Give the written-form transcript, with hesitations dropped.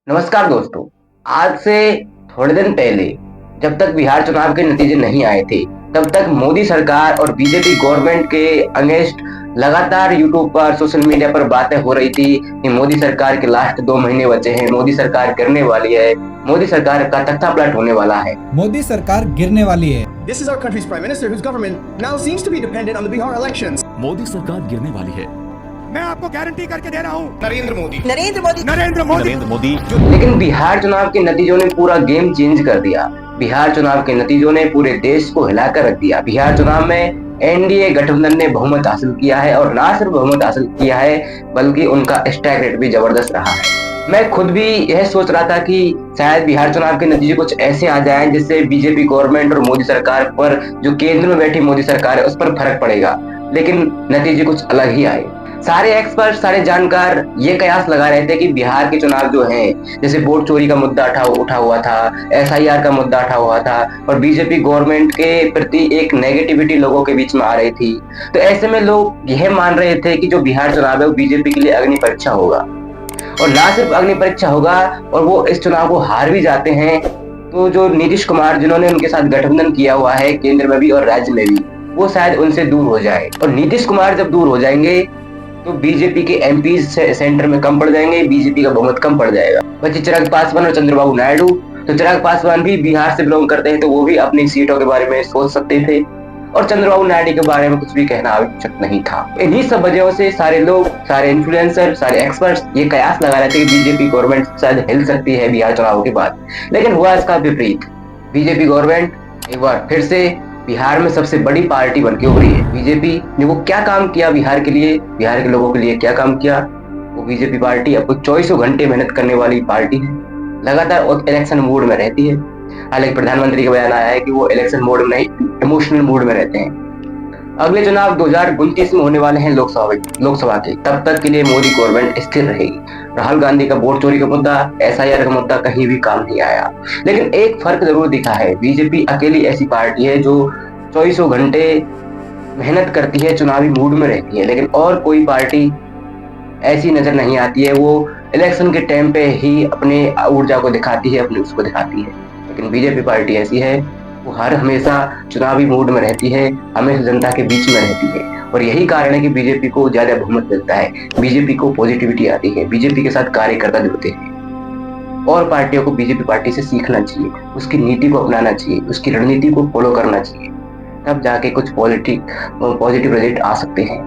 नमस्कार दोस्तों। आज से थोड़े दिन पहले जब तक बिहार चुनाव के नतीजे नहीं आए थे, तब तक मोदी सरकार और बीजेपी गवर्नमेंट के अगेंस्ट लगातार यूट्यूब पर, सोशल मीडिया पर बातें हो रही थी कि मोदी सरकार के लास्ट 2 महीने बचे हैं, मोदी सरकार गिरने वाली है, मोदी सरकार का तख्ता पलट होने वाला है, मोदी सरकार गिरने वाली है। This is our country's prime minister whose government now seems to be dependent on the Bihar elections. Modi सरकार गिरने वाली है। मैं आपको गारंटी करके दे रहा हूँ। नरेंद्र मोदी नरेंद्र मोदी लेकिन बिहार चुनाव के नतीजों ने पूरा गेम चेंज कर दिया। बिहार चुनाव के नतीजों ने पूरे देश को हिलाकर रख दिया। बिहार चुनाव में एनडीए गठबंधन ने बहुमत हासिल किया है और ना सिर्फ बहुमत हासिल किया है बल्कि उनका स्ट्राइक रेट भी जबरदस्त रहा है। मैं खुद भी यह सोच रहा था कि शायद बिहार चुनाव के नतीजे कुछ ऐसे आ जाएं जिससे बीजेपी गवर्नमेंट और मोदी सरकार पर, जो केंद्र में बैठी मोदी सरकार है, उस पर फर्क पड़ेगा, लेकिन नतीजे कुछ अलग ही आए। सारे एक्सपर्ट, सारे जानकार ये कयास लगा रहे थे कि बिहार के चुनाव जो हैं, जैसे वोट चोरी का मुद्दा उठा हुआ था, एसआईआर का मुद्दा उठा हुआ था और बीजेपी गवर्नमेंट के प्रति एक नेगेटिविटी लोगों के बीच में आ रही थी, तो ऐसे में लोग यह मान रहे थे कि जो बिहार चुनाव है वो बीजेपी के लिए अग्नि परीक्षा होगा। और ना सिर्फ अग्नि परीक्षा होगा, और वो इस चुनाव को हार भी जाते हैं तो जो नीतीश कुमार, जिन्होंने उनके साथ गठबंधन किया हुआ है केंद्र में भी और राज्य में भी, वो शायद उनसे दूर हो जाए। और नीतीश कुमार जब दूर हो जाएंगे तो बीजेपी के एमपी सेंटर में कम पड़ जाएंगे, बीजेपी का बहुमत कम पड़ जाएगा। बच्चे चिराग पासवान और चंद्रबाबू नायडू, तो चिराग पासवान भी बिहार से बिलोंग करते हैं, तो वो भी अपनी सीटों के बारे में सोच सकते थे और चंद्रबाबू नायडू के बारे में कुछ भी कहना आवश्यक नहीं था। इन्हीं सब वजहों से सारे लोग, सारे इन्फ्लुएंसर, सारे एक्सपर्ट्स ये कयास लगा रहे थे कि बीजेपी गवर्नमेंट शायद हिल सकती है बिहार चुनाव के बाद, लेकिन हुआ इसका विपरीत। बीजेपी गवर्नमेंट एक बार फिर से बिहार में सबसे बड़ी पार्टी बनके उभरी है। बीजेपी ने वो क्या काम किया बिहार के लिए, बिहार के लोगों के लिए क्या काम किया, वो बीजेपी पार्टी अब 24 घंटे मेहनत करने वाली पार्टी है, लगातार इलेक्शन मोड में रहती है। हालांकि प्रधानमंत्री का बयान आया है कि वो इलेक्शन मोड में नहीं, इमोशनल मोड में रहते हैं। अगले चुनाव 2029 में होने वाले हैं लोकसभा के, तब तक के लिए मोदी गवर्नमेंट स्थिर रहेगी। राहुल गांधी का वोट चोरी का मुद्दा, एसआईआर का मुद्दा कहीं भी काम नहीं आया, लेकिन एक फर्क जरूर दिखा है। बीजेपी अकेली ऐसी पार्टी है जो 24 घंटे मेहनत करती है, चुनावी मूड में रहती है, लेकिन और कोई पार्टी ऐसी नजर नहीं आती है। वो इलेक्शन के टाइम पे ही अपने ऊर्जा को दिखाती है, अपने उसको दिखाती है, लेकिन बीजेपी पार्टी ऐसी है, वो हर हमेशा चुनावी मूड में रहती है, हमेशा जनता के बीच में रहती है। और यही कारण है कि बीजेपी को ज्यादा बहुमत मिलता है, बीजेपी को पॉजिटिविटी आती है, बीजेपी के साथ कार्यकर्ता जुड़ते हैं। और पार्टियों को बीजेपी पार्टी से सीखना चाहिए, उसकी नीति को अपनाना चाहिए, उसकी रणनीति को फॉलो करना चाहिए, तब जाके कुछ पॉजिटिव रिजल्ट आ सकते हैं।